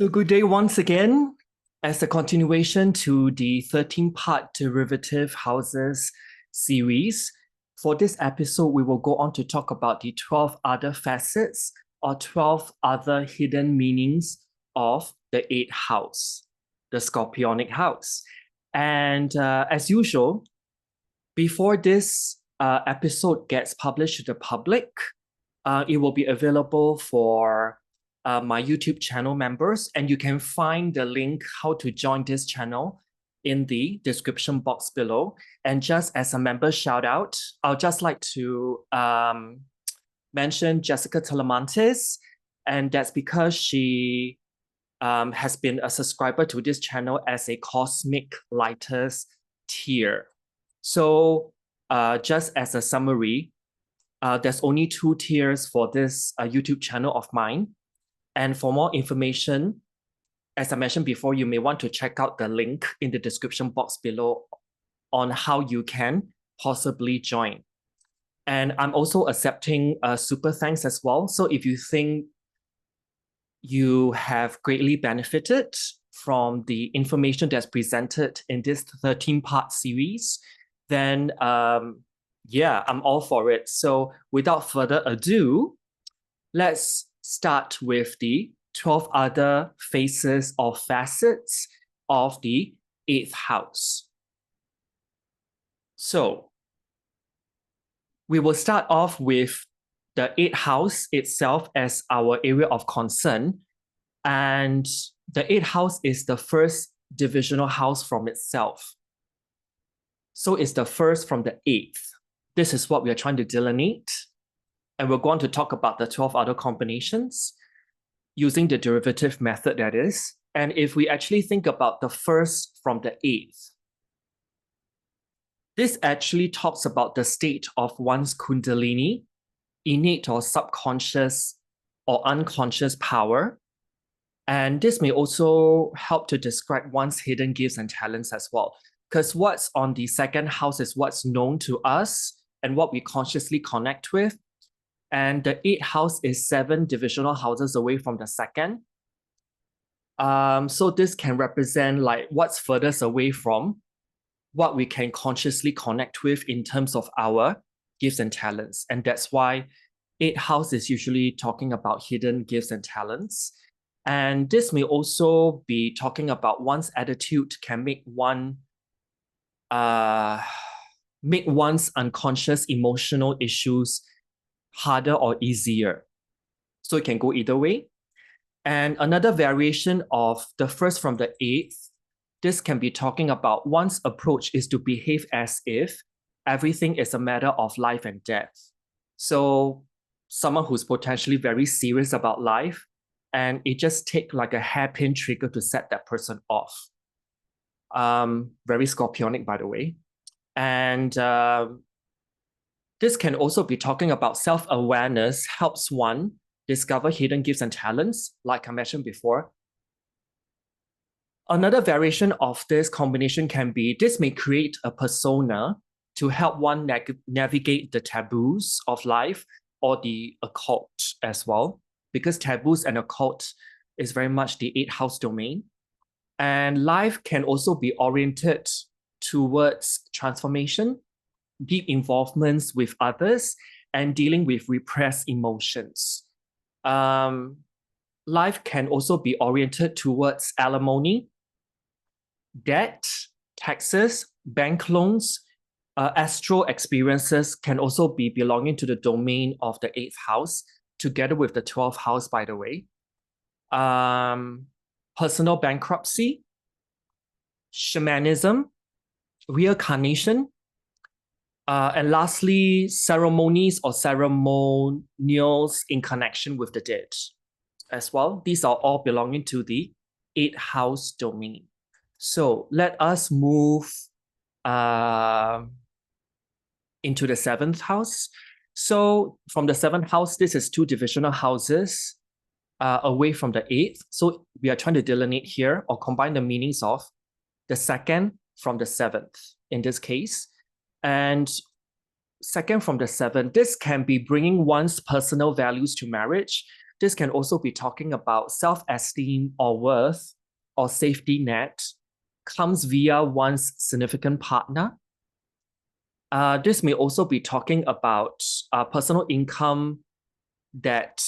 So good day once again. As a continuation to the 13-part derivative houses series, for this episode, we will go on to talk about the 12 other facets or 12 other hidden meanings of the 8th house, the Scorpionic house. And as usual, before this episode gets published to the public, it will be available for my YouTube channel members, and you can find the link how to join this channel in the description box below. And just as a member shout out, I'll just like to mention Jessica Talamantes, and that's because she has been a subscriber to this channel as a Cosmic Lighters tier. So just as a summary, there's only 2 tiers for this YouTube channel of mine. And for more information, as I mentioned before, you may want to check out the link in the description box below on how you can possibly join. And I'm also accepting super thanks as well. So if you think you have greatly benefited from the information that's presented in this 13-part series, then yeah, I'm all for it. So without further ado, let's start with the 12 other phases or facets of the 8th house. So we will start off with the 8th house itself as our area of concern. And the 8th house is the first divisional house from itself. So it's the first from the 8th. This is what we are trying to delineate. And we're going to talk about the 12 other combinations using the derivative method, that is. And if we actually think about the first from the 8th, this actually talks about the state of one's kundalini, innate or subconscious or unconscious power. And this may also help to describe one's hidden gifts and talents as well. Because what's on the second house is what's known to us and what we consciously connect with. And the 8th house is 7 divisional houses away from the second. So this can represent like what's furthest away from what we can consciously connect with in terms of our gifts and talents. And that's why 8th house is usually talking about hidden gifts and talents. And this may also be talking about one's attitude can make one's unconscious emotional issues harder or easier. So it can go either way. And another variation of the first from the 8th, this can be talking about one's approach is to behave as if everything is a matter of life and death. So someone who's potentially very serious about life, and it just takes like a hairpin trigger to set that person off. Very Scorpionic, by the way. And this can also be talking about self-awareness helps one discover hidden gifts and talents, like I mentioned before. Another variation of this combination can be, this may create a persona to help one navigate the taboos of life or the occult as well, because taboos and occult is very much the 8th house domain. And life can also be oriented towards transformation, deep involvements with others, and dealing with repressed emotions. Life can also be oriented towards alimony, debt, taxes, bank loans. Astral experiences can also be belonging to the domain of the 8th house, together with the 12th house, by the way. Personal bankruptcy, shamanism, reincarnation, and lastly, ceremonies or ceremonials in connection with the dead as well. These are all belonging to the 8th house domain. So let us move into the 7th house. So from the 7th house, this is 2 divisional houses away from the 8th. So we are trying to delineate here or combine the meanings of the 2nd from the 7th in this case. And 2nd from the 7th, this can be bringing one's personal values to marriage, This can also be talking about self-esteem or worth or safety net comes via one's significant partner. This may also be talking about personal income that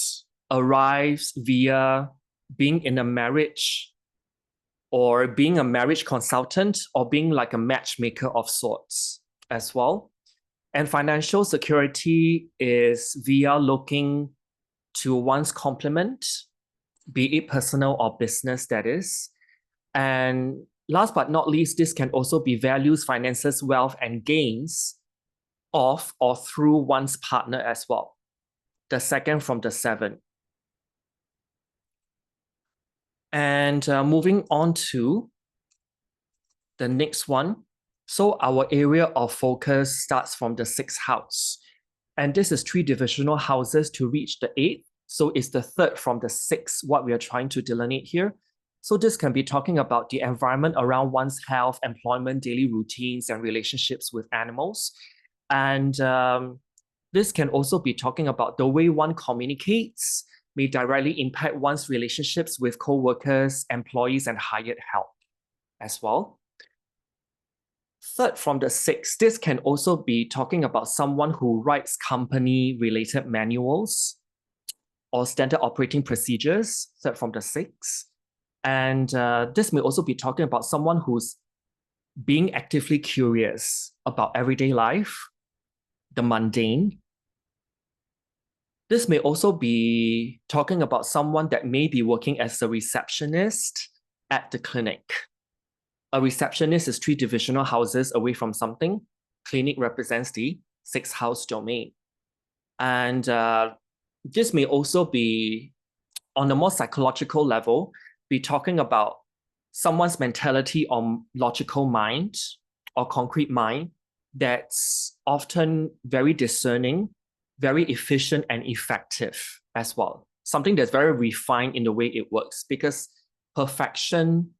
arrives via being in a marriage or being a marriage consultant or being like a matchmaker of sorts as well. And financial security is via looking to one's complement, be it personal or business, that is. And last but not least, this can also be values, finances, wealth, and gains of or through one's partner as well. The second from the seven. And moving on to the next one. So our area of focus starts from the sixth house. And this is three divisional houses to reach the eighth. So it's the third from the sixth, what we are trying to delineate here. So this can be talking about the environment around one's health, employment, daily routines, and relationships with animals. And this can also be talking about the way one communicates may directly impact one's relationships with co-workers, employees, and hired help as well. Third from the sixth, this can also be talking about someone who writes company-related manuals or standard operating procedures, third from the sixth. And this may also be talking about someone who's being actively curious about everyday life, the mundane. This may also be talking about someone that may be working as a receptionist at the clinic. A receptionist is three divisional houses away from something. Clinic represents the sixth house domain. And this may also be, on a more psychological level, be talking about someone's mentality or logical mind or concrete mind that's often very discerning, very efficient and effective as well. Something that's very refined in the way it works, because perfection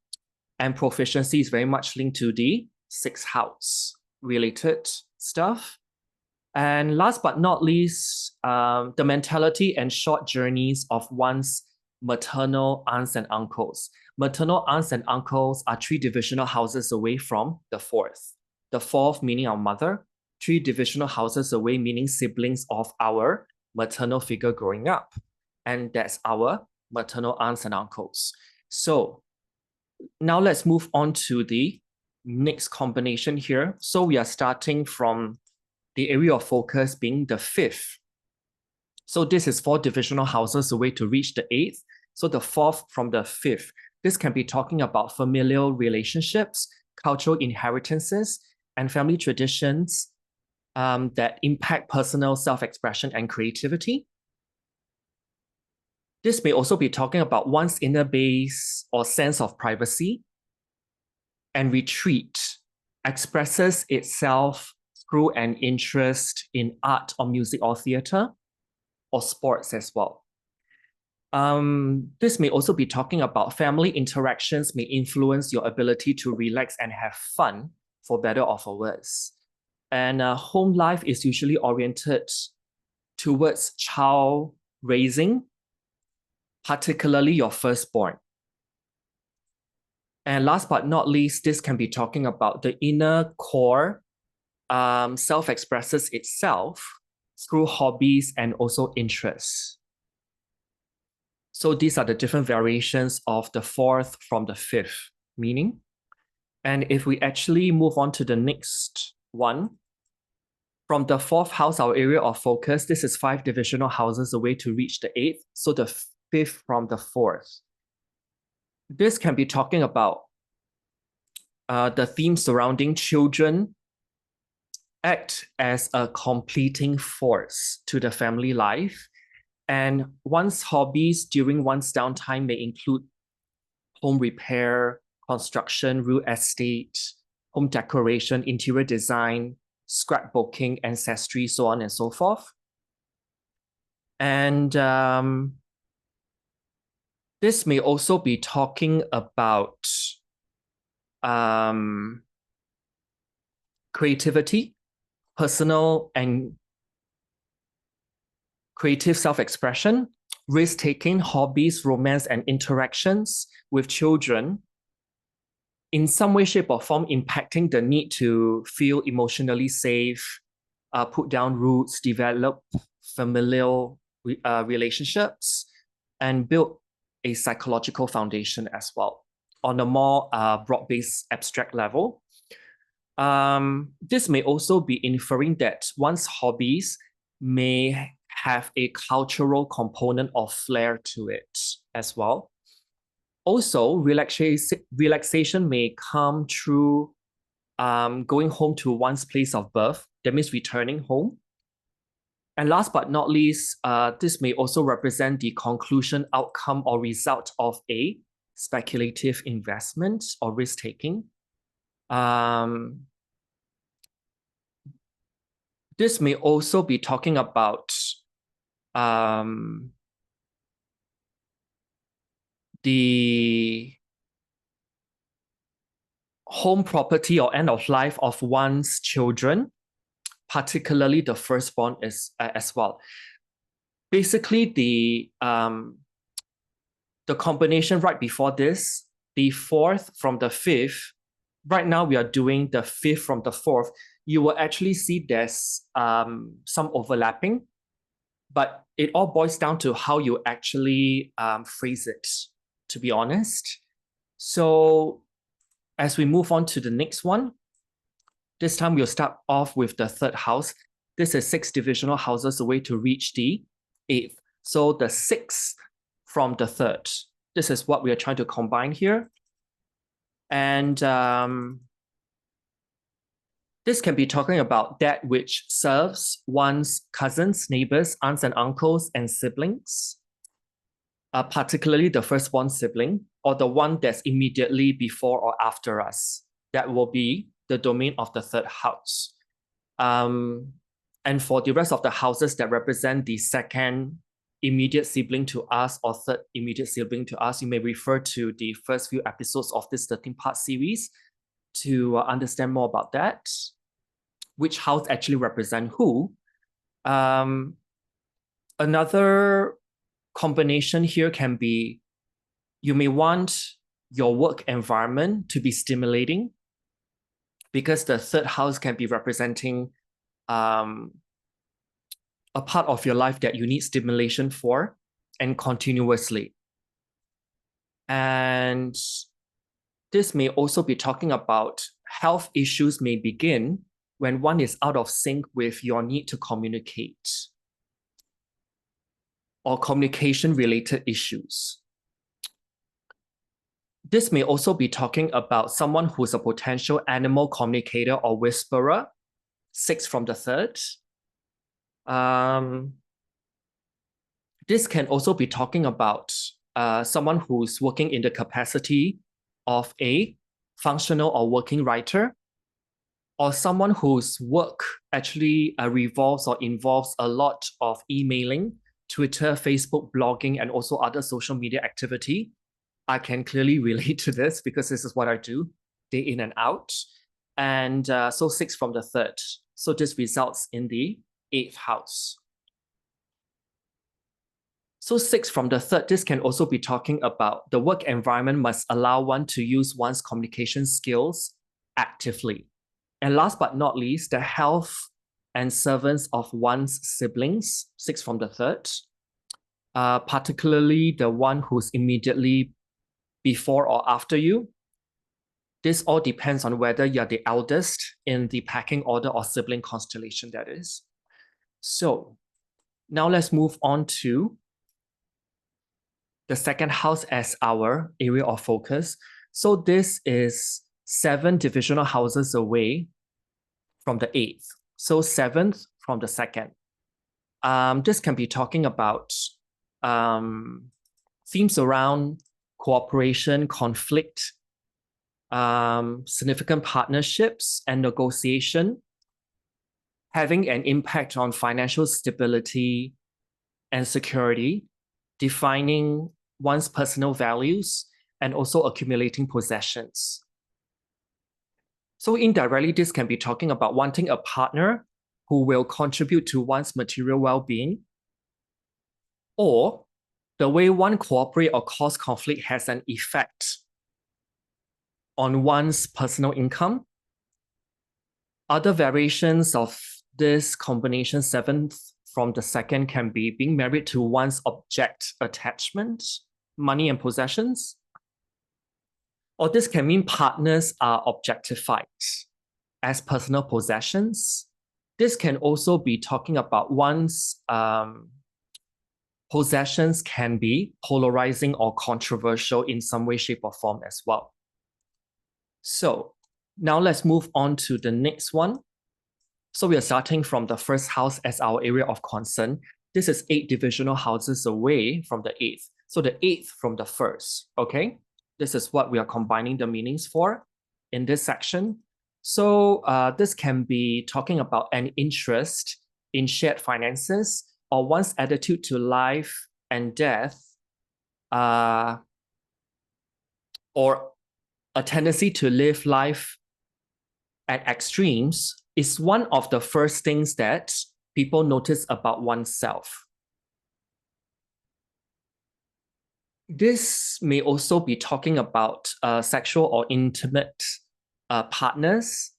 and proficiency is very much linked to the sixth house related stuff. And last but not least, the mentality and short journeys of one's maternal aunts and uncles. Maternal aunts and uncles are three divisional houses away from the fourth. The fourth meaning our mother, three divisional houses away meaning siblings of our maternal figure growing up. And that's our maternal aunts and uncles. So now let's move on to the next combination here. So we are starting from the area of focus being the fifth. So this is four divisional houses away to reach the eighth. So the fourth from the fifth. This can be talking about familial relationships, cultural inheritances, and family traditions that impact personal self-expression and creativity. This may also be talking about one's inner base or sense of privacy. And retreat expresses itself through an interest in art or music or theater or sports as well. This may also be talking about family interactions may influence your ability to relax and have fun, for better or for worse. And home life is usually oriented towards child raising, particularly your firstborn. And last but not least, this can be talking about the inner core self-expresses itself through hobbies and also interests. So these are the different variations of the fourth from the fifth meaning. And if we actually move on to the next one, from the fourth house, our area of focus, this is five divisional houses away to reach the eighth. So the fifth from the fourth. This can be talking about the theme surrounding children act as a completing force to the family life. And one's hobbies during one's downtime may include home repair, construction, real estate, home decoration, interior design, scrapbooking, ancestry, so on and so forth. And this may also be talking about creativity, personal and creative self-expression, risk-taking, hobbies, romance, and interactions with children in some way, shape, or form impacting the need to feel emotionally safe, put down roots, develop familial relationships, and build a psychological foundation as well on a more broad-based abstract level. This may also be inferring that one's hobbies may have a cultural component or flair to it as well. Also, relaxation may come through going home to one's place of birth. That means returning home. And last but not least, this may also represent the conclusion, outcome, or result of a speculative investment or risk-taking. This may also be talking about the home property or end of life of one's children, particularly the firstborn as well. Basically, the combination right before this, the fourth from the fifth, right now we are doing the fifth from the fourth, you will actually see there's some overlapping, but it all boils down to how you actually phrase it, to be honest. So as we move on to the next one, this time we'll start off with the third house. This is 6 divisional houses away to reach the 8th. So the 6th from the 3rd. This is what we are trying to combine here. And this can be talking about that which serves one's cousins, neighbors, aunts and uncles, and siblings, particularly the firstborn sibling, or the one that's immediately before or after us. That will be the domain of the 3rd house. And for the rest of the houses that represent the 2nd immediate sibling to us or 3rd immediate sibling to us, you may refer to the first few episodes of this 13-part series to understand more about that. Which house actually represent who? Another combination here can be, you may want your work environment to be stimulating, because the 3rd house can be representing a part of your life that you need stimulation for and continuously. And this may also be talking about health issues may begin when one is out of sync with your need to communicate or communication-related issues. This may also be talking about someone who's a potential animal communicator or whisperer, 6 from the 3rd. This can also be talking about someone who's working in the capacity of a functional or working writer, or someone whose work actually revolves or involves a lot of emailing, Twitter, Facebook, blogging, and also other social media activity. I can clearly relate to this because this is what I do day in and out. And so 6 from the 3rd. So this results in the 8th house. So 6 from the 3rd, this can also be talking about the work environment must allow one to use one's communication skills actively. And last but not least, the health and servants of one's siblings, 6 from the 3rd, particularly the one who's immediately before or after you. This all depends on whether you're the eldest in the pecking order or sibling constellation, that is. So now let's move on to the 2nd house as our area of focus. So this is 7 divisional houses away from the 8th. So 7th from the 2nd. This can be talking about themes around cooperation, conflict, significant partnerships and negotiation, having an impact on financial stability and security, defining one's personal values, and also accumulating possessions. So indirectly, this can be talking about wanting a partner who will contribute to one's material well-being, or the way one cooperate or cause conflict has an effect on one's personal income. Other variations of this combination, seventh from the second, can be being married to one's object attachment, money and possessions. Or this can mean partners are objectified as personal possessions. This can also be talking about one's possessions can be polarizing or controversial in some way, shape, or form as well. So now let's move on to the next one. So we are starting from the first house as our area of concern. This is 8 divisional houses away from the 8th. So the 8th from the first, okay? This is what we are combining the meanings for in this section. So this can be talking about an interest in shared finances or one's attitude to life and death, or a tendency to live life at extremes is one of the first things that people notice about oneself. This may also be talking about sexual or intimate partners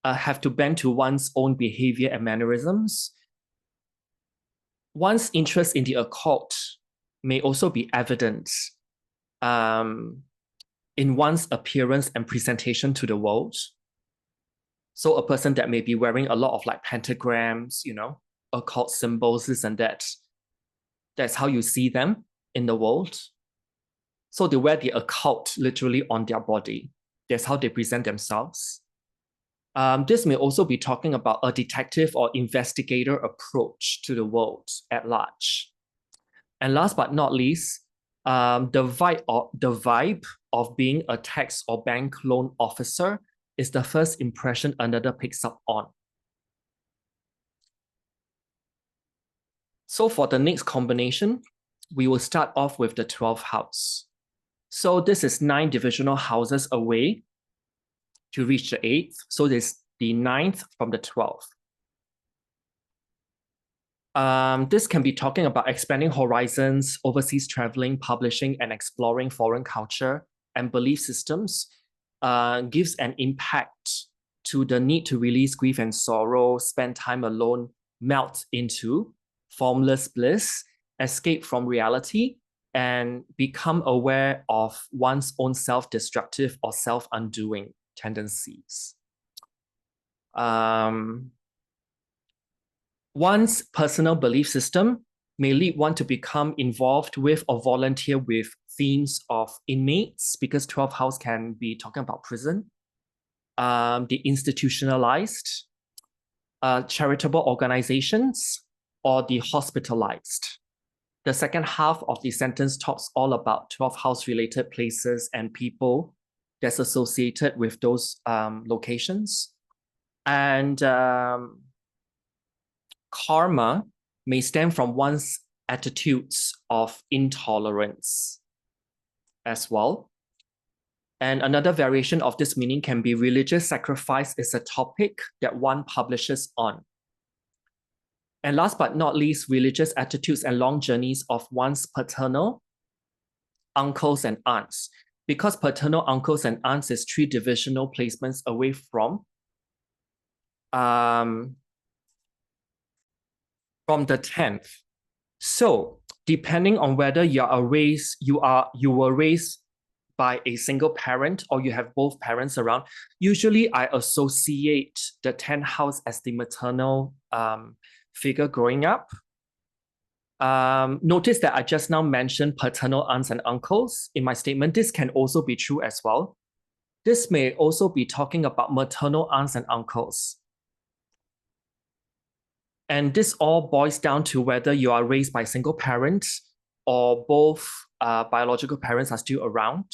have to bend to one's own behavior and mannerisms. One's interest in the occult may also be evident in one's appearance and presentation to the world. So a person that may be wearing a lot of like pentagrams, you know, occult symbols, this and that. That's how you see them in the world. So they wear the occult literally on their body. That's how they present themselves. This may also be talking about a detective or investigator approach to the world at large. And last but not least, the vibe of being a tax or bank loan officer is the first impression another picks up on. So for the next combination, we will start off with the 12th house. So this is 9 divisional houses away to reach the 8th. So this is the 9th from the 12th. This can be talking about expanding horizons, overseas traveling, publishing, and exploring foreign culture and belief systems. Gives an impact to the need to release grief and sorrow, spend time alone, melt into formless bliss, escape from reality, and become aware of one's own self-destructive or self-undoing tendencies. One's personal belief system may lead one to become involved with or volunteer with themes of inmates, because 12th house can be talking about prison, the institutionalized, charitable organizations, or the hospitalized. The second half of the sentence talks all about 12th house related places and people that's associated with those locations. And karma may stem from one's attitudes of intolerance as well. And another variation of this meaning can be religious sacrifice is a topic that one publishes on. And last but not least, religious attitudes and long journeys of one's paternal uncles and aunts. Because paternal uncles and aunts is 3 divisional placements away from the 10th. So depending on whether you were raised by a single parent or you have both parents around, usually I associate the 10th house as the maternal figure growing up. Notice that I just now mentioned paternal aunts and uncles in my statement. This can also be true as well. This may also be talking about maternal aunts and uncles. And this all boils down to whether you are raised by a single parent or both biological parents are still around.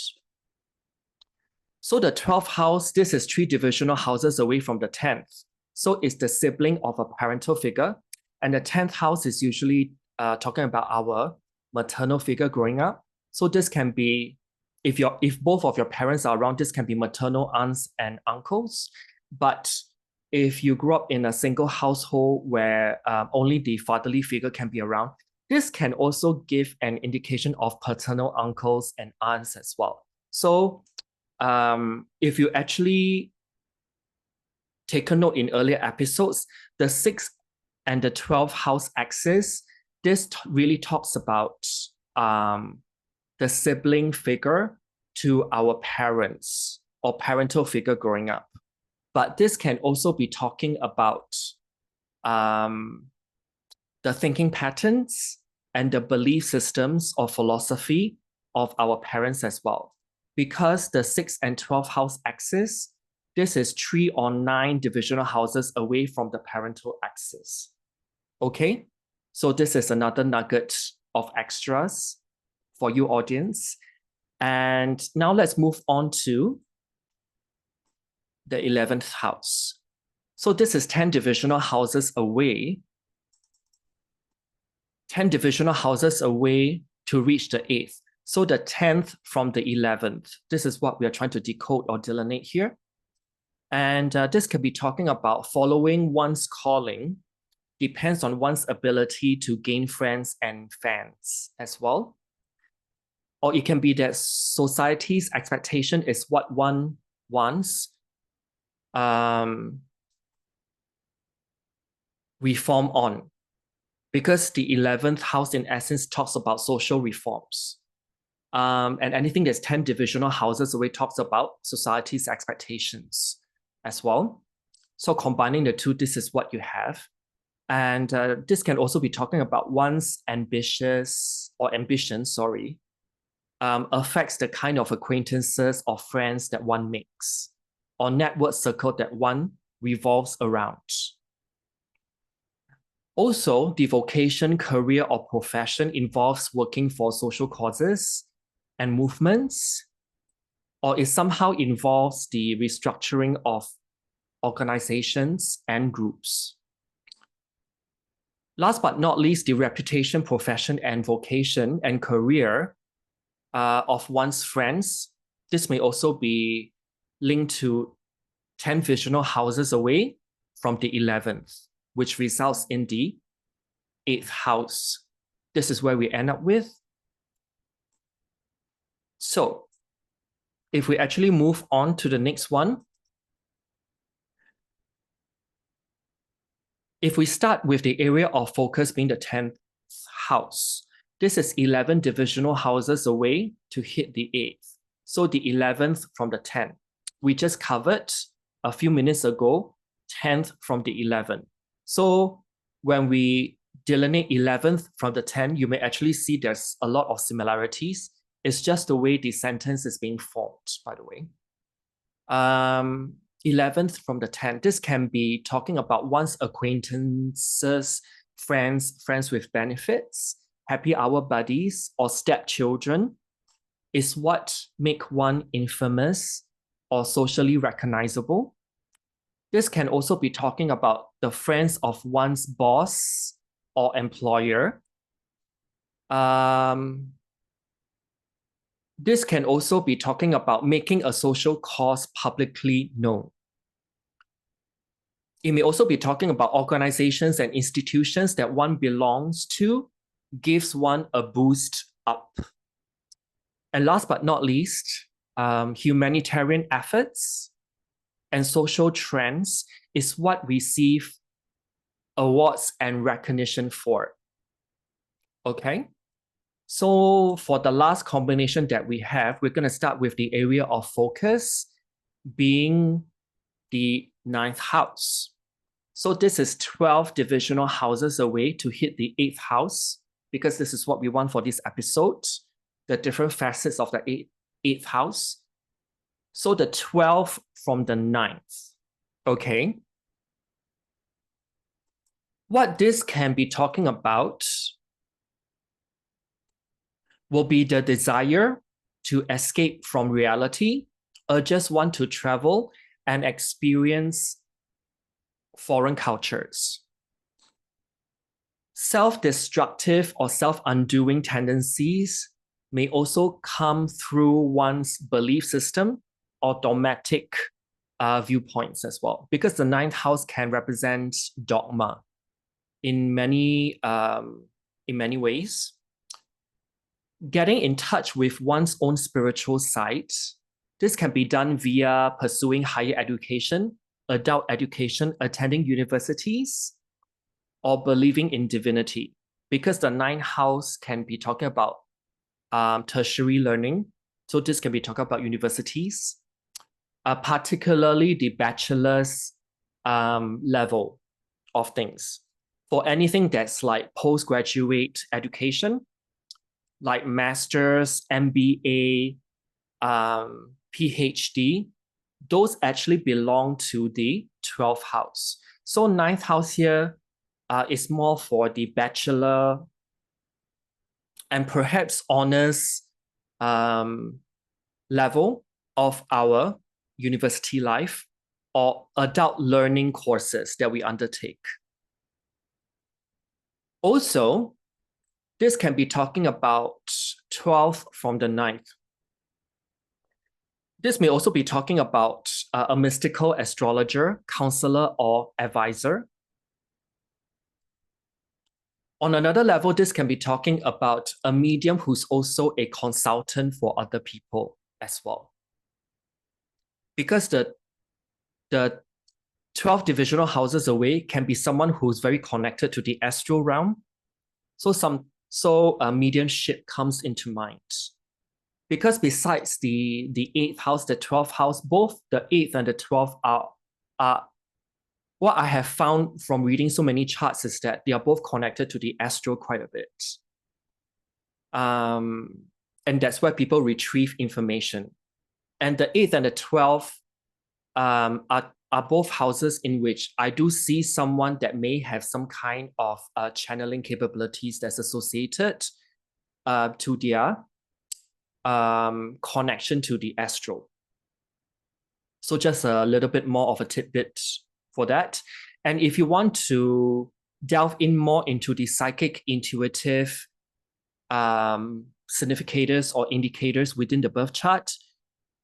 So the 12th house, this is 3 divisional houses away from the 10th. So it's the sibling of a parental figure. And the 10th house is usually talking about our maternal figure growing up. So this can be, if both of your parents are around, this can be maternal aunts and uncles. But if you grew up in a single household where only the fatherly figure can be around, This can also give an indication of paternal uncles and aunts as well. So if you actually take a note in earlier episodes, the 6th and the 12th house axis, this really talks about the sibling figure to our parents or parental figure growing up. But this can also be talking about the thinking patterns and the belief systems or philosophy of our parents as well. Because the 6th and 12th house axis, this is 3 or 9 divisional houses away from the parental axis. Okay, so this is another nugget of extras for you audience. And now let's move on to the 11th house. So this is 10 divisional houses away, 10 divisional houses away to reach the 8th. So the 10th from the 11th, this is what we are trying to decode or delineate here. And this can be talking about following one's calling depends on one's ability to gain friends and fans as well. Or it can be that society's expectation is what one wants. Reform on, because the 11th house in essence talks about social reforms. And anything that's 10 divisional houses away talks about society's expectations as well. So combining the two, this is what you have. And this can also be talking about one's ambition, affects the kind of acquaintances or friends that one makes, or network circle that one revolves around. Also, the vocation, career, or profession involves working for social causes and movements, or it somehow involves the restructuring of organizations and groups. Last but not least, the reputation, profession, and vocation and career of one's friends. This may also be linked to 10 visional houses away from the 11th, which results in the 8th house. This is where we end up with. So if we actually move on to the next one, if we start with the area of focus being the 10th house, this is 11 divisional houses away to hit the 8th. So the 11th from the 10th. We just covered a few minutes ago, 10th from the 11th. So when we delineate 11th from the 10th, you may actually see there's a lot of similarities. It's just the way the sentence is being formed, by the way. 11th from the 10th, this can be talking about one's acquaintances, friends with benefits, happy hour buddies, or stepchildren is what make one infamous or socially recognizable. This can also be talking about the friends of one's boss or employer. This can also be talking about making a social cause publicly known. It may also be talking about organizations and institutions that one belongs to, gives one a boost up. And last but not least, humanitarian efforts and social trends is what receive awards and recognition for. Okay? So for the last combination that we have, we're going to start with the area of focus being the 9th house. So this is 12 divisional houses away to hit the 8th house, because this is what we want for this episode, the different facets of the 8th house. So the 12th from the 9th. Okay. What this can be talking about will be the desire to escape from reality, urges one to travel and experience foreign cultures. Self-destructive or self-undoing tendencies may also come through one's belief system or dogmatic viewpoints as well, because the 9th house can represent dogma in many in many ways. Getting in touch with one's own spiritual side. This can be done via pursuing higher education, adult education, attending universities, or believing in divinity. Because the ninth house can be talking about tertiary learning. So this can be talking about universities, particularly the bachelor's level of things. For anything that's like postgraduate education, like master's, MBA, PhD, those actually belong to the 12th house. So ninth house here is more for the bachelor and perhaps honors level of our university life or adult learning courses that we undertake. Also, this can be talking about 12th from the 9th. This may also be talking about a mystical astrologer, counselor, or advisor. On another level, this can be talking about a medium who's also a consultant for other people as well. Because the 12 divisional houses away can be someone who's very connected to the astral realm. So mediumship comes into mind. Because besides the 8th house, the 12th house, both the 8th and the 12th are what I have found from reading so many charts is that they are both connected to the astral quite a bit. And that's where people retrieve information. And the 8th and the 12th are both houses in which I do see someone that may have some kind of channeling capabilities that's associated to their connection to the astral. So just a little bit more of a tidbit for that. And if you want to delve in more into the psychic intuitive significators or indicators within the birth chart,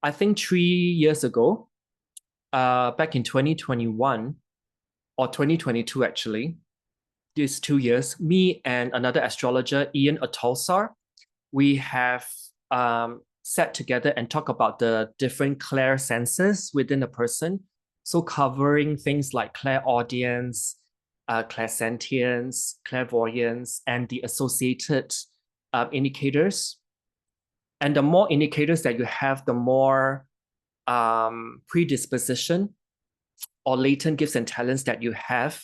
I think 3 years ago, back in 2021 or 2022 actually, these 2 years, me and another astrologer, Ian Atolsar, we have sat together and talk about the different clair senses within a person. So covering things like clairaudience, clairsentience, clairvoyance, and the associated indicators. And the more indicators that you have, the more predisposition or latent gifts and talents that you have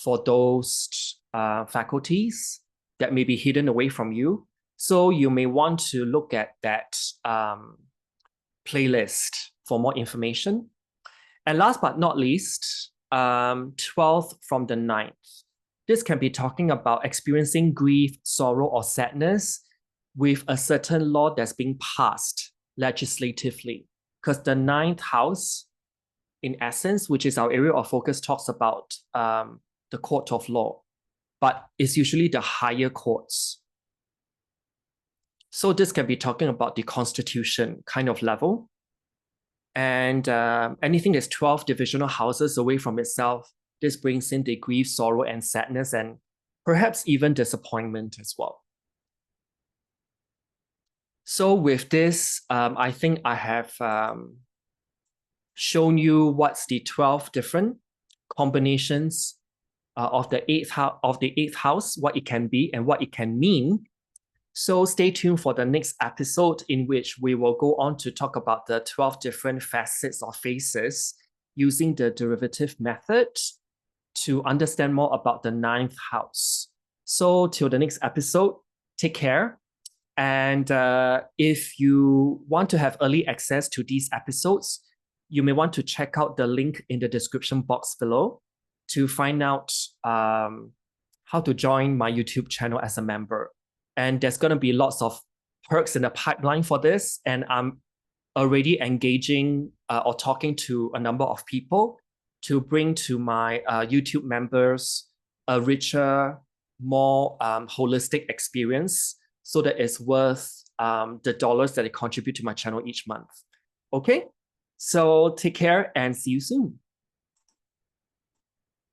for those faculties that may be hidden away from you. So you may want to look at that playlist for more information. And last but not least, 12th from the 9th. This can be talking about experiencing grief, sorrow, or sadness with a certain law that's being passed legislatively. Because the 9th house, in essence, which is our area of focus, talks about the court of law, but it's usually the higher courts. So this can be talking about the constitution kind of level. And anything that's 12 divisional houses away from itself, this brings in the grief, sorrow, and sadness, and perhaps even disappointment as well. So with this, I think I have shown you what's the 12 different combinations of the eighth house, what it can be and what it can mean. So stay tuned for the next episode in which we will go on to talk about the 12 different facets or phases using the derivative method to understand more about the 9th house. So till the next episode, take care. And if you want to have early access to these episodes, you may want to check out the link in the description box below to find out how to join my YouTube channel as a member. And there's going to be lots of perks in the pipeline for this. And I'm already engaging or talking to a number of people to bring to my YouTube members a richer, more holistic experience so that it's worth the dollars that they contribute to my channel each month. Okay, so take care and see you soon.